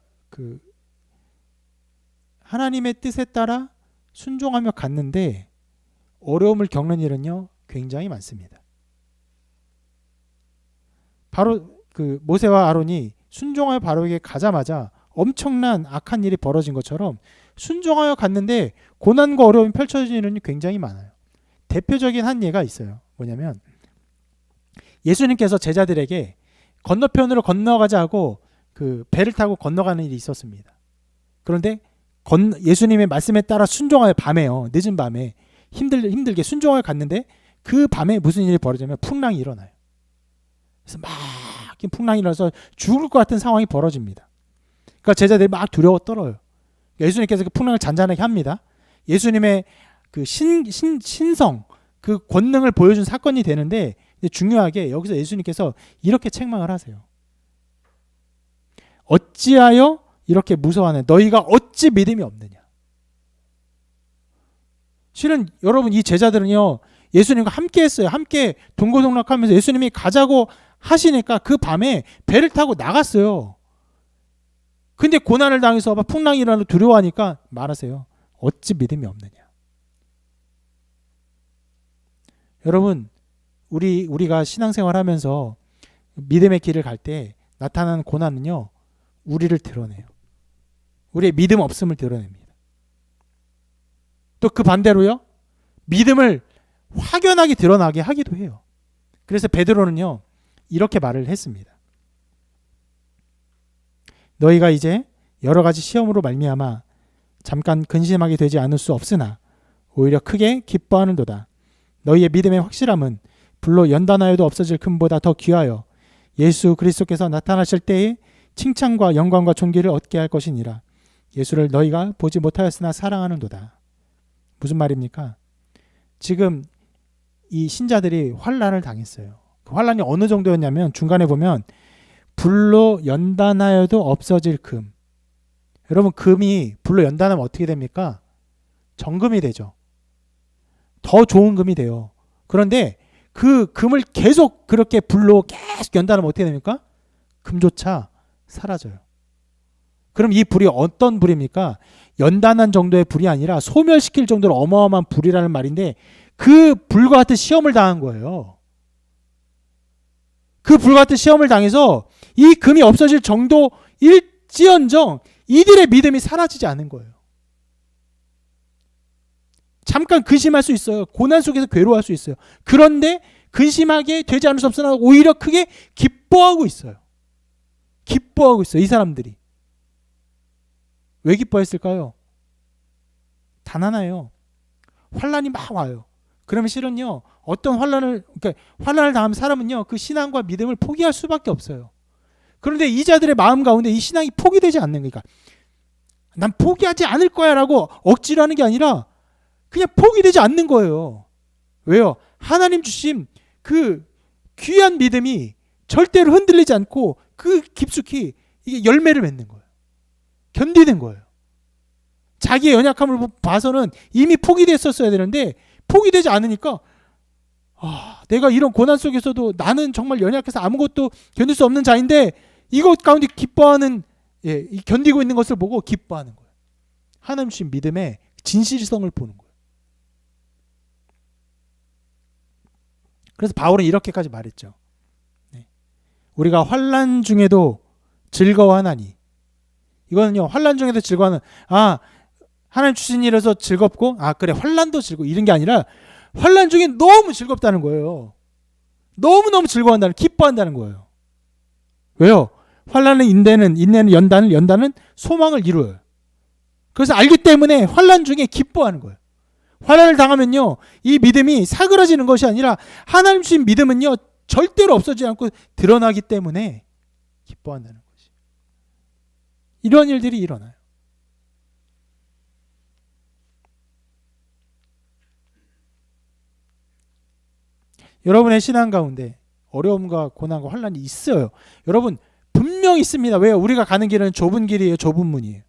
Speaker 1: 하나님의 뜻에 따라 순종하며 갔는데 어려움을 겪는 일은요 굉장히 많습니다. 바로 모세와 아론이 순종하여 바로에게 가자마자 엄청난 악한 일이 벌어진 것처럼 순종하여 갔는데 고난과 어려움이 펼쳐지는 일이 굉장히 많아요. 대표적인 한 예가 있어요. 뭐냐면 예수님께서 제자들에게 건너편으로 건너가자 하고 배를 타고 건너가는 일이 있었습니다. 그런데 예수님의 말씀에 따라 순종하여 밤에요. 늦은 밤에 힘들게 순종하여 갔는데 그 밤에 무슨 일이 벌어지냐면 풍랑이 일어나요. 그래서 막 풍랑이 일어나서 죽을 것 같은 상황이 벌어집니다. 그러니까 제자들이 막 두려워 떨어요. 예수님께서 그 풍랑을 잔잔하게 합니다. 예수님의 그 신성, 그 권능을 보여준 사건이 되는데 중요하게 여기서 예수님께서 이렇게 책망을 하세요. 어찌하여 이렇게 무서워하느냐? 너희가 어찌 믿음이 없느냐? 실은 여러분 이 제자들은요 예수님과 함께 했어요. 함께 동고동락하면서 예수님이 가자고 하시니까 그 밤에 배를 타고 나갔어요. 근데 고난을 당해서 풍랑이 일어나서 두려워하니까 말하세요. 어찌 믿음이 없느냐? 여러분 우리가 신앙생활하면서 믿음의 길을 갈 때 나타나는 고난은요 우리를 드러내요. 우리의 믿음 없음을 드러냅니다. 또 그 반대로요 믿음을 확연하게 드러나게 하기도 해요. 그래서 베드로는요 이렇게 말을 했습니다. 너희가 이제 여러 가지 시험으로 말미암아 잠깐 근심하게 되지 않을 수 없으나 오히려 크게 기뻐하는도다. 너희의 믿음의 확실함은 불로 연단하여도 없어질 금보다 더 귀하여 예수 그리스도께서 나타나실 때에 칭찬과 영광과 존귀를 얻게 할 것이니라. 예수를 너희가 보지 못하였으나 사랑하는도다. 무슨 말입니까? 지금 이 신자들이 환난을 당했어요. 그 환난이 어느 정도였냐면 중간에 보면 불로 연단하여도 없어질 금. 여러분 금이 불로 연단하면 어떻게 됩니까? 정금이 되죠. 더 좋은 금이 돼요. 그런데 그 금을 계속 그렇게 불로 계속 연단하면 어떻게 됩니까? 금조차 사라져요. 그럼 이 불이 어떤 불입니까? 연단한 정도의 불이 아니라 소멸시킬 정도로 어마어마한 불이라는 말인데 그 불과 같은 시험을 당한 거예요. 그 불과 같은 시험을 당해서 이 금이 없어질 정도일지언정 이들의 믿음이 사라지지 않은 거예요. 잠깐 근심할 수 있어요. 고난 속에서 괴로워할 수 있어요. 그런데 근심하게 되지 않을 수 없으나 오히려 크게 기뻐하고 있어요. 기뻐하고 있어요. 이 사람들이. 왜 기뻐했을까요? 단 하나예요. 환난이 막 와요. 그러면 실은요. 어떤 환난을 당하면 사람은요. 그 신앙과 믿음을 포기할 수밖에 없어요. 그런데 이 자들의 마음 가운데 이 신앙이 포기되지 않는 거니까 난 포기하지 않을 거야 라고 억지로 하는 게 아니라 그냥 포기되지 않는 거예요. 왜요? 하나님 주신 그 귀한 믿음이 절대로 흔들리지 않고 그 깊숙이 이게 열매를 맺는 거예요. 견디는 거예요. 자기의 연약함을 봐서는 이미 포기됐었어야 되는데 포기되지 않으니까 내가 이런 고난 속에서도 나는 정말 연약해서 아무것도 견딜 수 없는 자인데 이것 가운데 기뻐하는 견디고 있는 것을 보고 기뻐하는 거예요. 하나님 주신 믿음의 진실성을 보는 거예요. 그래서 바울은 이렇게까지 말했죠. 우리가 환난 중에도 즐거워하나니. 이거는요. 환난 중에도 즐거워하는 하나님 주신 일에서 즐겁고 그래 환난도 즐거워 이런 게 아니라 환난 중에 너무 즐겁다는 거예요. 너무너무 즐거워한다는 기뻐한다는 거예요. 왜요? 환난은 인내는 연단은 소망을 이루어요. 그래서 알기 때문에 환난 중에 기뻐하는 거예요. 환난을 당하면요. 이 믿음이 사그라지는 것이 아니라 하나님 주신 믿음은요. 절대로 없어지지 않고 드러나기 때문에 기뻐한다는 것이. 이런 일들이 일어나요. 여러분의 신앙 가운데 어려움과 고난과 환난이 있어요. 여러분 분명히 있습니다. 왜요? 우리가 가는 길은 좁은 길이에요. 좁은 문이에요.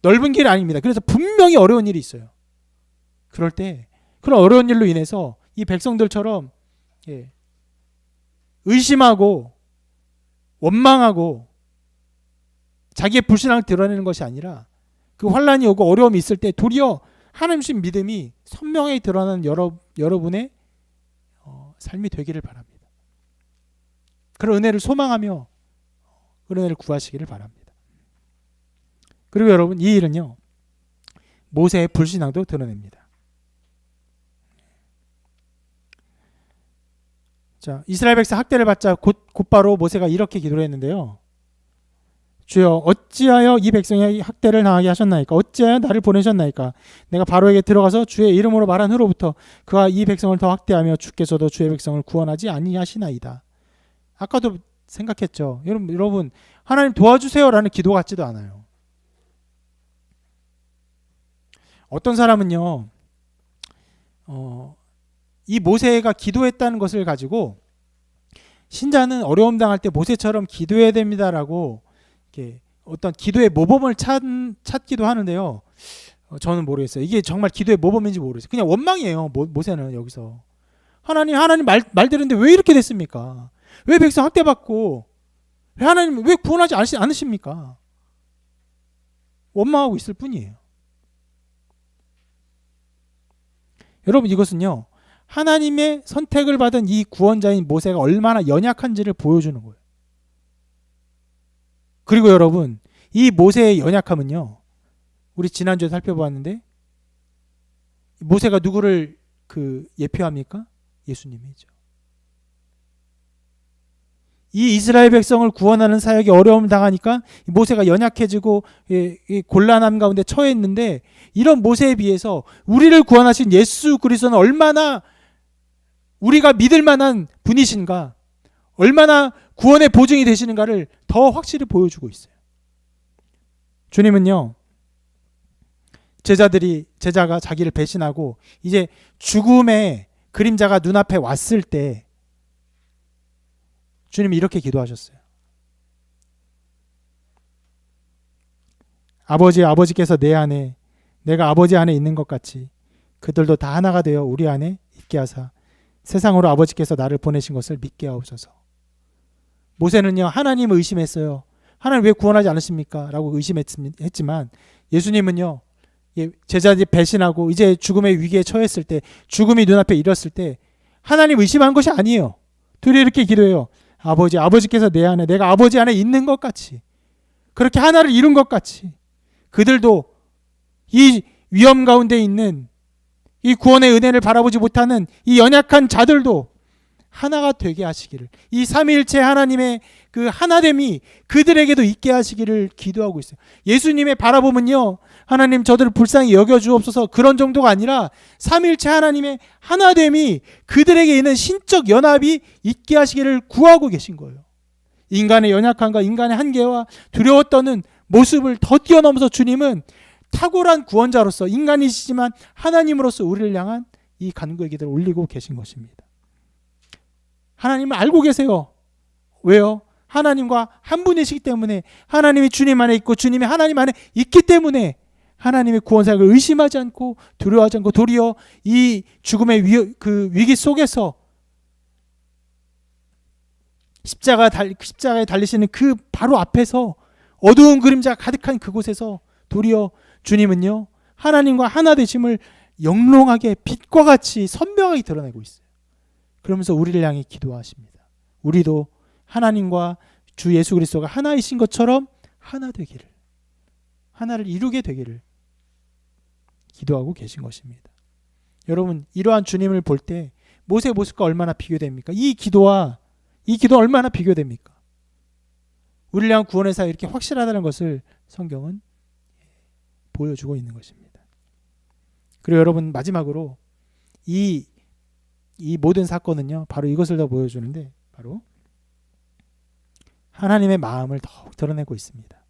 Speaker 1: 넓은 길이 아닙니다. 그래서 분명히 어려운 일이 있어요. 그럴 때 그런 어려운 일로 인해서 이 백성들처럼 의심하고 원망하고 자기의 불신앙을 드러내는 것이 아니라 그 환난이 오고 어려움이 있을 때 도리어 하나님 주신 믿음이 선명하게 드러나는 여러분의 삶이 되기를 바랍니다. 그런 은혜를 소망하며 그런 은혜를 구하시기를 바랍니다. 그리고 여러분 이 일은요. 모세의 불신앙도 드러냅니다. 자, 이스라엘 백성 학대를 받자 곧바로 모세가 이렇게 기도를 했는데요. 주여 어찌하여 이 백성이 학대를 당하게 하셨나이까? 어찌하여 나를 보내셨나이까? 내가 바로에게 들어가서 주의 이름으로 말한 후로부터 그와 이 백성을 더 학대하며 주께서도 주의 백성을 구원하지 아니하시나이다. 아까도 생각했죠. 여러분 하나님 도와주세요라는 기도 같지도 않아요. 어떤 사람은요. 이 모세가 기도했다는 것을 가지고 신자는 어려움 당할 때 모세처럼 기도해야 됩니다라고 이렇게 어떤 기도의 모범을 찾기도 하는데요. 저는 모르겠어요. 이게 정말 기도의 모범인지 모르겠어요. 그냥 원망이에요. 모세는 여기서 하나님 말대로인데 왜 이렇게 됐습니까? 왜 백성 학대받고 하나님 왜 구원하지 않으십니까? 원망하고 있을 뿐이에요. 여러분 이것은요. 하나님의 선택을 받은 이 구원자인 모세가 얼마나 연약한지를 보여주는 거예요. 그리고 여러분 이 모세의 연약함은요. 우리 지난주에 살펴보았는데 모세가 누구를 예표합니까? 예수님이죠. 이 이스라엘 백성을 구원하는 사역이 어려움을 당하니까 모세가 연약해지고 곤란함 가운데 처했는데, 이런 모세에 비해서 우리를 구원하신 예수 그리스도는 얼마나 우리가 믿을 만한 분이신가, 얼마나 구원의 보증이 되시는가를 더 확실히 보여주고 있어요. 주님은요, 제자가 자기를 배신하고 이제 죽음의 그림자가 눈앞에 왔을 때 주님이 이렇게 기도하셨어요. 아버지께서 내 안에, 내가 아버지 안에 있는 것 같이 그들도 다 하나가 되어 우리 안에 있게 하사 세상으로 아버지께서 나를 보내신 것을 믿게 하옵소서. 모세는요, 하나님을 의심했어요. 하나님 왜 구원하지 않으십니까? 라고 의심했지만 예수님은요, 제자들이 배신하고 이제 죽음의 위기에 처했을 때, 죽음이 눈앞에 이뤘을 때 하나님 의심한 것이 아니에요. 둘이 이렇게 기도해요. 아버지께서 내 안에, 내가 아버지 안에 있는 것 같이, 그렇게 하나를 이룬 것 같이 그들도 이 위험 가운데 있는 이 구원의 은혜를 바라보지 못하는 이 연약한 자들도 하나가 되게 하시기를, 이 삼위일체 하나님의 그 하나됨이 그들에게도 있게 하시기를 기도하고 있어요. 예수님의 바라봄은요, 하나님 저들을 불쌍히 여겨주옵소서 그런 정도가 아니라 삼위일체 하나님의 하나됨이 그들에게 있는 신적 연합이 있게 하시기를 구하고 계신 거예요. 인간의 연약함과 인간의 한계와 두려워 떠는 모습을 더 뛰어넘어서 주님은 탁월한 구원자로서, 인간이시지만 하나님으로서 우리를 향한 이 간구의 기도를 올리고 계신 것입니다. 하나님을 알고 계세요. 왜요? 하나님과 한 분이시기 때문에, 하나님이 주님 안에 있고 주님이 하나님 안에 있기 때문에 하나님의 구원사역을 의심하지 않고 두려워하지 않고 도리어 이 죽음의 위기 속에서 십자가에 달리시는 그 바로 앞에서 어두운 그림자 가득한 그곳에서 도리어 주님은요, 하나님과 하나 되심을 영롱하게 빛과 같이 선명하게 드러내고 있어요. 그러면서 우리를 향해 기도하십니다. 우리도 하나님과 주 예수 그리스도가 하나이신 것처럼 하나 되기를, 하나를 이루게 되기를 기도하고 계신 것입니다. 여러분, 이러한 주님을 볼 때 모세의 모습과 얼마나 비교됩니까? 이 기도와 이 기도 얼마나 비교됩니까? 우리를 향한 구원의 사역이 이렇게 확실하다는 것을 성경은 보여주고 있는 것입니다. 그리고 여러분, 마지막으로 이 모든 사건은요, 바로 이것을 더 보여주는데, 바로 하나님의 마음을 더욱 드러내고 있습니다.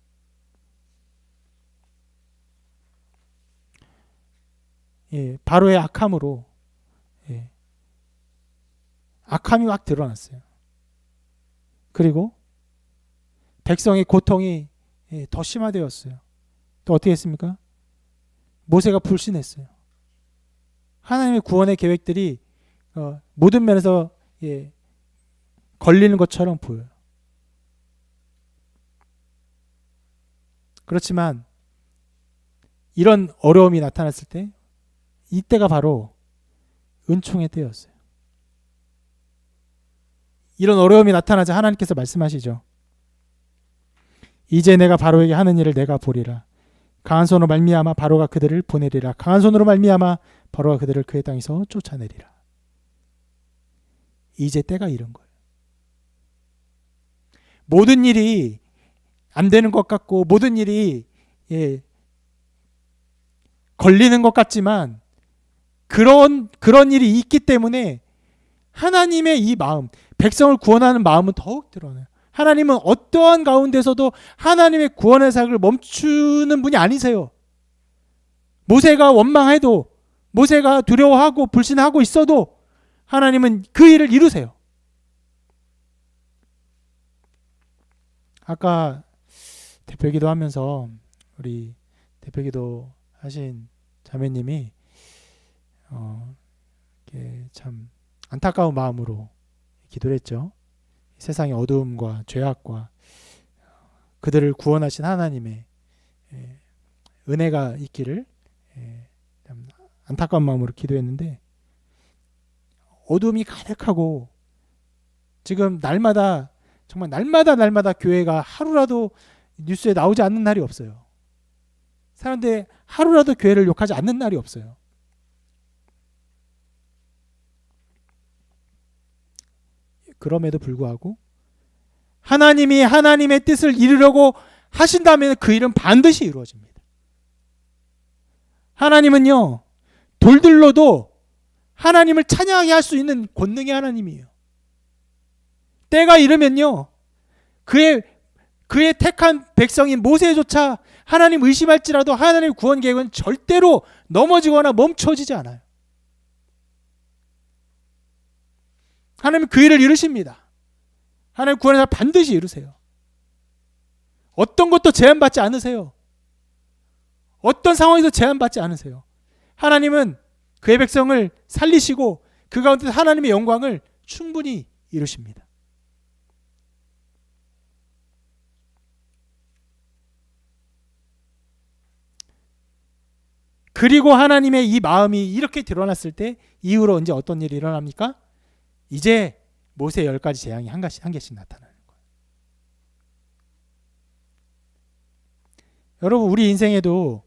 Speaker 1: 바로의 악함으로 악함이 확 드러났어요. 그리고 백성의 고통이 더 심화되었어요. 또 어떻게 했습니까? 모세가 불신했어요. 하나님의 구원의 계획들이 모든 면에서 걸리는 것처럼 보여요. 그렇지만 이런 어려움이 나타났을 때, 이때가 바로 은총의 때였어요. 이런 어려움이 나타나자 하나님께서 말씀하시죠. 이제 내가 바로에게 하는 일을 내가 보리라. 강한 손으로 말미암아 바로가 그들을 보내리라. 강한 손으로 말미암아 바로가 그들을 그의 땅에서 쫓아내리라. 이제 때가 이른 거예요. 모든 일이 안 되는 것 같고 모든 일이 걸리는 것 같지만 그런 일이 있기 때문에 하나님의 이 마음, 백성을 구원하는 마음은 더욱 드러나요. 하나님은 어떠한 가운데서도 하나님의 구원의 사역을 멈추는 분이 아니세요. 모세가 원망해도, 모세가 두려워하고 불신하고 있어도 하나님은 그 일을 이루세요. 아까 대표기도 하면서 우리 대표기도 하신 자매님이 참 안타까운 마음으로 기도를 했죠. 세상의 어두움과 죄악과 그들을 구원하신 하나님의 은혜가 있기를 참 안타까운 마음으로 기도했는데, 어두움이 가득하고 지금 정말 날마다 교회가 하루라도 뉴스에 나오지 않는 날이 없어요. 사람들이 하루라도 교회를 욕하지 않는 날이 없어요. 그럼에도 불구하고 하나님이 하나님의 뜻을 이루려고 하신다면 그 일은 반드시 이루어집니다. 하나님은요, 돌들로도 하나님을 찬양하게 할 수 있는 권능의 하나님이에요. 때가 이르면요, 그의 택한 백성인 모세조차 하나님 의심할지라도 하나님의 구원 계획은 절대로 넘어지거나 멈춰지지 않아요. 하나님 그 일을 이루십니다. 하나님 구원의 날 반드시 이루세요. 어떤 것도 제한받지 않으세요. 어떤 상황에서 제한받지 않으세요. 하나님은 그의 백성을 살리시고 그 가운데 하나님의 영광을 충분히 이루십니다. 그리고 하나님의 이 마음이 이렇게 드러났을 때 이후로 이제 어떤 일이 일어납니까? 이제 모세 10가지 재앙이 한 개씩 나타나는 거예요. 여러분, 우리 인생에도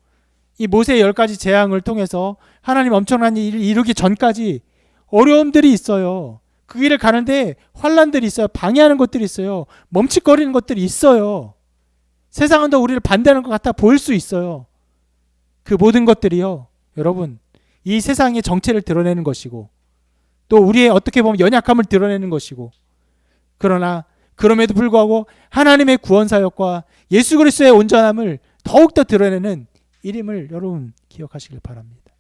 Speaker 1: 이 모세 10가지 재앙을 통해서 하나님 엄청난 일을 이루기 전까지 어려움들이 있어요. 그 길을 가는데 환난들이 있어요. 방해하는 것들이 있어요. 멈칫거리는 것들이 있어요. 세상은 더 우리를 반대하는 것 같아 보일 수 있어요. 그 모든 것들이요, 여러분, 이 세상의 정체를 드러내는 것이고 또 우리의 어떻게 보면 연약함을 드러내는 것이고, 그러나 그럼에도 불구하고 하나님의 구원 사역과 예수 그리스도의 온전함을 더욱더 드러내는 일임을 여러분 기억하시길 바랍니다.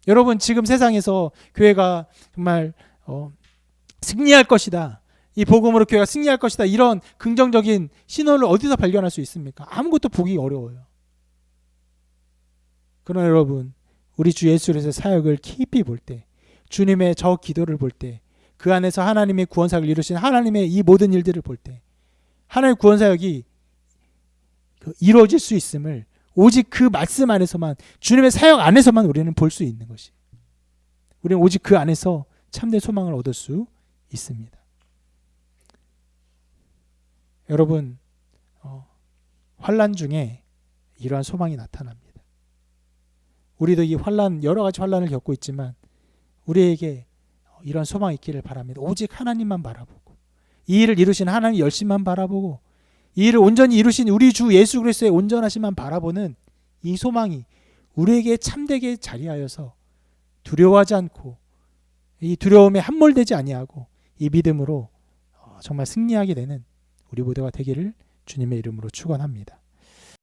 Speaker 1: 여러분, 지금 세상에서 교회가 정말 승리할 것이다, 이 복음으로 교회가 승리할 것이다, 이런 긍정적인 신호를 어디서 발견할 수 있습니까? 아무것도 보기 어려워요. 그러나 여러분, 우리 주 예수 그리스도의 사역을 깊이 볼 때, 주님의 저 기도를 볼 때, 그 안에서 하나님의 구원 사역을 이루신 하나님의 이 모든 일들을 볼 때 하나님의 구원 사역이 이루어질 수 있음을 오직 그 말씀 안에서만, 주님의 사역 안에서만 우리는 볼 수 있는 것이, 우리는 오직 그 안에서 참된 소망을 얻을 수 있습니다. 여러분, 환난 중에 이러한 소망이 나타납니다. 우리도 이 환난, 여러 가지 환난을 겪고 있지만 우리에게 이런 소망이 있기를 바랍니다. 오직 하나님만 바라보고, 이 일을 이루신 하나님 열심만 바라보고, 이 일을 온전히 이루신 우리 주 예수 그리스도의 온전하심만 바라보는 이 소망이 우리에게 참되게 자리하여서 두려워하지 않고, 이 두려움에 함몰되지 아니하고 이 믿음으로 정말 승리하게 되는 우리 모두가 되기를 주님의 이름으로 축원합니다.